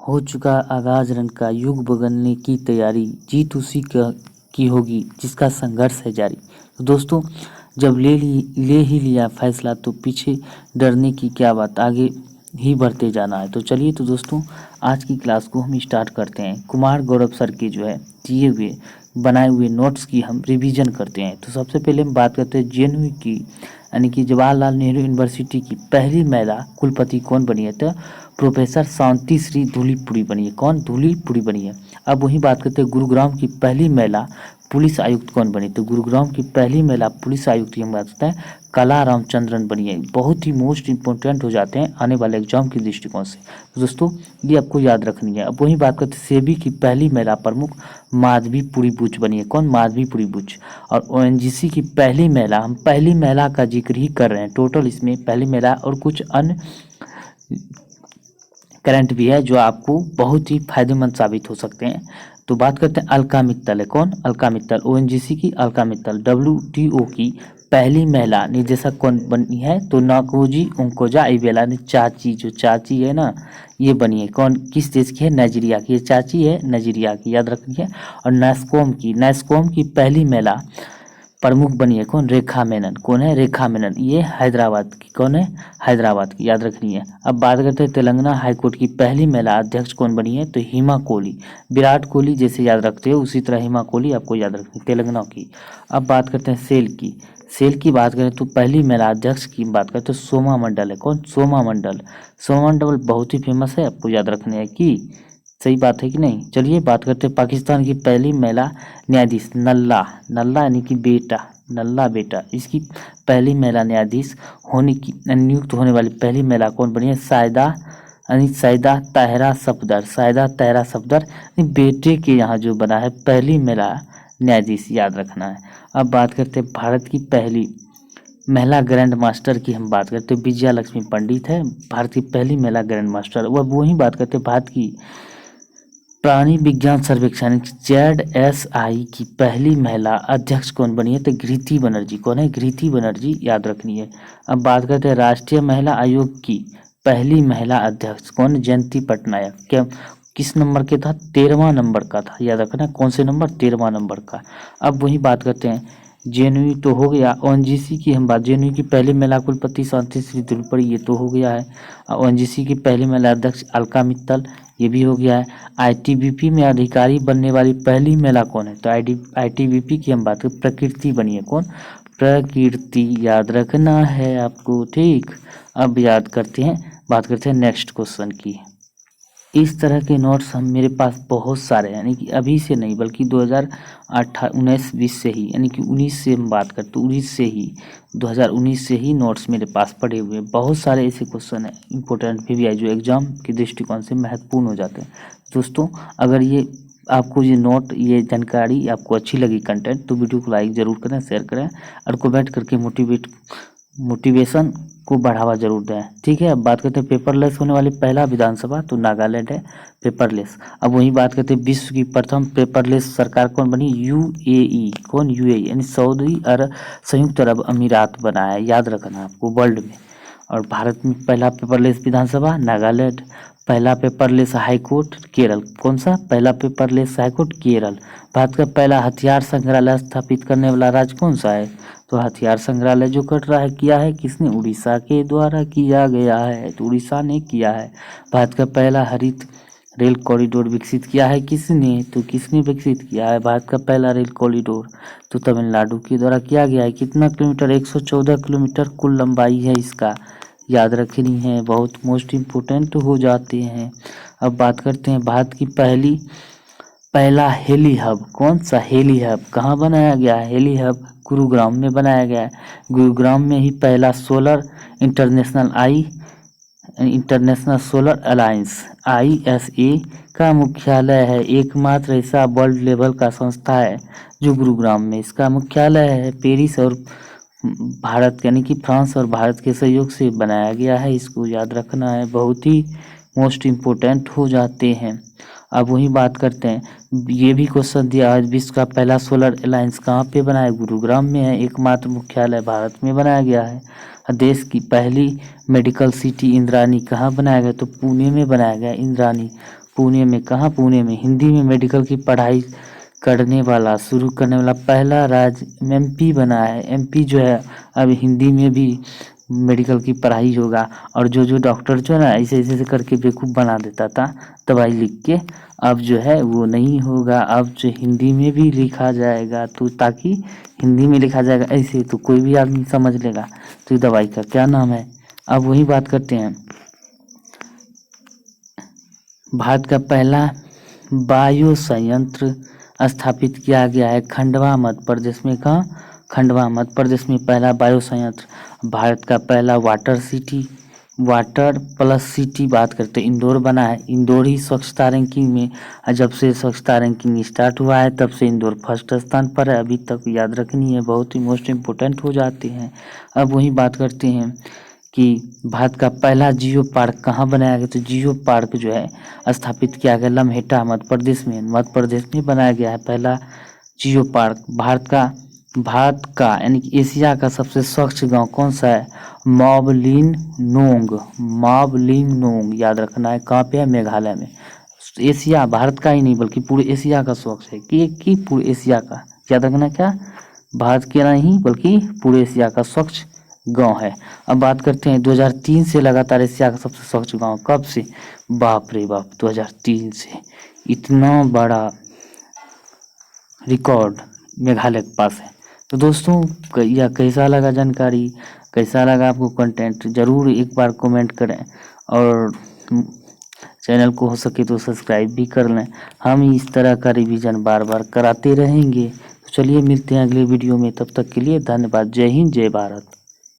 हो चुका आगाज रन का, युग बदलने की तैयारी, जीत उसी की होगी जिसका संघर्ष है जारी। तो दोस्तों, जब ले ही लिया फैसला तो पीछे डरने की क्या बात, आगे ही बढ़ते जाना है। तो चलिए तो दोस्तों, आज की क्लास को हम स्टार्ट करते हैं। कुमार गौरव सर की जो है दिए हुए बनाए हुए नोट्स की हम रिवीजन करते हैं। तो सबसे पहले हम बात करते हैं जेएनयू की, यानी कि जवाहरलाल नेहरू यूनिवर्सिटी की पहली महिला कुलपति कौन बनी है। तो प्रोफेसर शांति श्री धूलीपुरी बनी है। कौन? धूलीपुरी बनी है। अब वही बात करते हैं गुरुग्राम की पहली महिला पुलिस आयुक्त कौन बनी। तो गुरुग्राम की पहली महिला पुलिस आयुक्त की हम बात करते हैं कला रामचंद्रन बनी है। बहुत ही मोस्ट इंपॉर्टेंट हो जाते हैं आने वाले एग्जाम के दृष्टिकोण से। तो दोस्तों, ये आपको याद रखनी है। अब वही बात करते हैं सेबी की पहली महिला प्रमुख माधवीपुरी बुच बनी है। कौन? माधवीपुरी बुच। और ओएनजीसी की पहली महिला, हम पहली महिला का जिक्र ही कर रहे हैं, टोटल इसमें पहली महिला और कुछ अन्य करंट भी है जो आपको बहुत ही फायदेमंद साबित हो सकते हैं। तो बात करते हैं अलका मित्तल है। कौन? अलका मित्तल। ओएनजीसी की अलका मित्तल। डब्ल्यूटीओ की पहली महिला निदेशक कौन बनी है। तो नाकोजी ओंकोजा इवेला ने चाची, जो चाची है ना, ये बनी है। कौन? किस देश की है? नाइजीरिया की। ये चाची है नाइजीरिया की, याद रखनी है। और नैस्कॉम की पहली महिला प्रमुख बनी है। कौन? रेखा मेनन। कौन है? रेखा मेनन। ये हैदराबाद की। कौन है? हैदराबाद की, याद रखनी है। अब बात करते हैं तेलंगाना हाईकोर्ट की पहली महिला अध्यक्ष कौन बनी है। तो हिमा कोहली। विराट कोहली जैसे याद रखते हो उसी तरह हिमा कोहली आपको याद रखनी है, तेलंगाना की। अब बात करते हैं सेल की बात करें तो पहली महिला अध्यक्ष की बात करें तो सोमा मंडल है। कौन? सोमा मंडल। सोमा मंडल बहुत ही फेमस है, आपको याद रखने है कि सही बात है कि नहीं। चलिए बात करते हैं पाकिस्तान की पहली महिला न्यायाधीश नल्ला यानी कि बेटा, नल्ला बेटा। इसकी पहली महिला न्यायाधीश होने की नियुक्त होने वाली पहली महिला कौन बनी है? सैदा ताहरा सफदर बेटे के यहाँ जो बना है पहली महिला न्यायाधीश, याद रखना है। अब बात करते हैं भारत की पहली महिला ग्रैंड मास्टर की हम बात करते हैं विजया लक्ष्मी पंडित है भारत की पहली महिला ग्रैंड मास्टर। वही बात करते हैं भारत की प्राणी विज्ञान सर्वेक्षण ZSI की पहली महिला अध्यक्ष कौन बनी है। तो घृति बनर्जी। कौन है? घृति बनर्जी, याद रखनी है। अब बात करते हैं राष्ट्रीय महिला आयोग की पहली महिला अध्यक्ष कौन? जयंती पटनायक। क्या किस नंबर के था? 13वां नंबर का था, याद रखना। कौन से नंबर? 13वां नंबर का। अब वही बात करते हैं जेएनयू तो हो गया। ओएनजीसी की हम बात, जेएनयू की पहली महिला कुलपति शांति श्री धूलीपुरी, ये तो हो गया है। ओएनजीसी की पहली महिला अध्यक्ष अलका मित्तल, ये भी हो गया है। आईटीबीपी में अधिकारी बनने वाली पहली महिला कौन है। तो आईटीबीपी की हम बात करें प्रकृति बनी है। कौन? प्रकृति, याद रखना है आपको, ठीक। अब बात करते हैं नेक्स्ट क्वेश्चन की। इस तरह के नोट्स हम मेरे पास बहुत सारे हैं, यानी कि अभी से नहीं बल्कि 2019-20 से ही, यानी कि 19 से हम बात करते 19 से ही 2019 से ही नोट्स मेरे पास पड़े हुए हैं। बहुत सारे ऐसे क्वेश्चन हैं इंपॉर्टेंट भी है जो एग्जाम के दृष्टिकोण से महत्वपूर्ण हो जाते हैं। दोस्तों, अगर ये आपको ये जानकारी आपको अच्छी लगी कंटेंट, तो वीडियो को लाइक ज़रूर करें, शेयर करें और कमेंट करके मोटिवेशन को बढ़ावा जरूर दें, ठीक है। अब बात करते हैं पेपरलेस होने वाली पहला विधानसभा, तो नागालैंड है पेपरलेस। अब वही बात करते हैं विश्व की प्रथम पेपरलेस सरकार कौन बनी? यूएई। कौन? यूएई यानी संयुक्त अरब अमीरात बना है, याद रखना आपको, वर्ल्ड में। और भारत में पहला पेपरलेस विधानसभा नागालैंड। पहला पेपरलेस हाईकोर्ट केरल। कौन सा? पहला पेपरलेस हाईकोर्ट केरल। भारत का पहला हथियार संग्रहालय स्थापित करने वाला राज्य कौन सा है? तो हथियार संग्रहालय जो कर रहा है किया है किसने? उड़ीसा के द्वारा किया गया है, तो उड़ीसा ने किया है। भारत का पहला हरित रेल कॉरिडोर विकसित किया है किसने? तो किसने विकसित किया है भारत का पहला रेल कॉरिडोर? तो तमिलनाडु के द्वारा किया गया है। कितना किलोमीटर? 114 किलोमीटर कुल लंबाई है इसका, याद रखनी है, बहुत मोस्ट इम्पोर्टेंट हो जाते हैं। अब बात करते हैं भारत की पहला हेली हब। कौन सा? हेली हब कहाँ बनाया गया है? हेली हब गुरुग्राम में बनाया गया है। गुरुग्राम में ही पहला इंटरनेशनल सोलर अलायंस ISA का मुख्यालय है। एकमात्र ऐसा वर्ल्ड लेवल का संस्था है जो गुरुग्राम में इसका मुख्यालय है। पेरिस और भारत यानी कि फ्रांस और भारत के सहयोग से बनाया गया है, इसको याद रखना है, बहुत ही मोस्ट इम्पोर्टेंट हो जाते हैं। अब वही बात करते हैं, ये भी क्वेश्चन दिया है विश्व का पहला सोलर अलायंस कहाँ पे बना है? गुरुग्राम में है। एकमात्र मुख्यालय भारत में बनाया गया है। देश की पहली मेडिकल सिटी इंद्रानी कहाँ बनाया गया? तो पुणे में बनाया गया इंद्रानी। पुणे में, कहाँ पुणे में, हिंदी में मेडिकल की पढ़ाई करने वाला, शुरू करने वाला पहला राज्य एमपी बना है। एमपी जो है अब हिंदी में भी मेडिकल की पढ़ाई होगा। और जो डॉक्टर जो है ना ऐसे ऐसे करके बेवकूफ़ बना देता था दवाई लिख के, अब जो है वो नहीं होगा। अब जो हिंदी में भी लिखा जाएगा, तो ताकि हिंदी में लिखा जाएगा ऐसे तो कोई भी आदमी समझ लेगा तो दवाई का क्या नाम है। अब वही बात करते हैं, भारत का पहला बायो संयंत्र स्थापित किया गया है खंडवा मध्य प्रदेश में। कहाँ? खंडवा मध्य प्रदेश में पहला बायो संयंत्र। भारत का पहला वाटर प्लस सिटी बात करते हैं, इंदौर बना है। इंदौर ही स्वच्छता रैंकिंग में, जब से स्वच्छता रैंकिंग स्टार्ट हुआ है तब से इंदौर फर्स्ट स्थान पर है। अभी तक याद रखनी है, बहुत ही मोस्ट इम्पोर्टेंट हो जाते हैं। अब वही बात करते हैं कि भारत का पहला जियो पार्क कहाँ बनाया गया, तो जियो पार्क जो है स्थापित किया गया लम्हेटा मध्य प्रदेश में बनाया गया है पहला जियो पार्क। भारत का यानी कि एशिया का सबसे स्वच्छ गांव कौन सा है? मॉवलिंगनोंग याद रखना है। कहाँ पे है? मेघालय में। एशिया, भारत का ही नहीं बल्कि पूरे एशिया का स्वच्छ है कि पूरे एशिया का, याद रखना क्या, भारत के नहीं बल्कि पूरे एशिया का स्वच्छ गांव है। अब बात करते हैं 2003 से लगातार एशिया का सबसे स्वच्छ गांव, कब से? बाप रे बाप, 2003 से। इतना बड़ा रिकॉर्ड मेघालय के पास है। तो दोस्तों यह कैसा लगा जानकारी, कैसा लगा आपको कंटेंट, ज़रूर एक बार कमेंट करें और चैनल को हो सके तो सब्सक्राइब भी कर लें। हम इस तरह का रिवीजन बार बार कराते रहेंगे। तो चलिए मिलते हैं अगले वीडियो में, तब तक के लिए धन्यवाद। जय हिंद, जय भारत।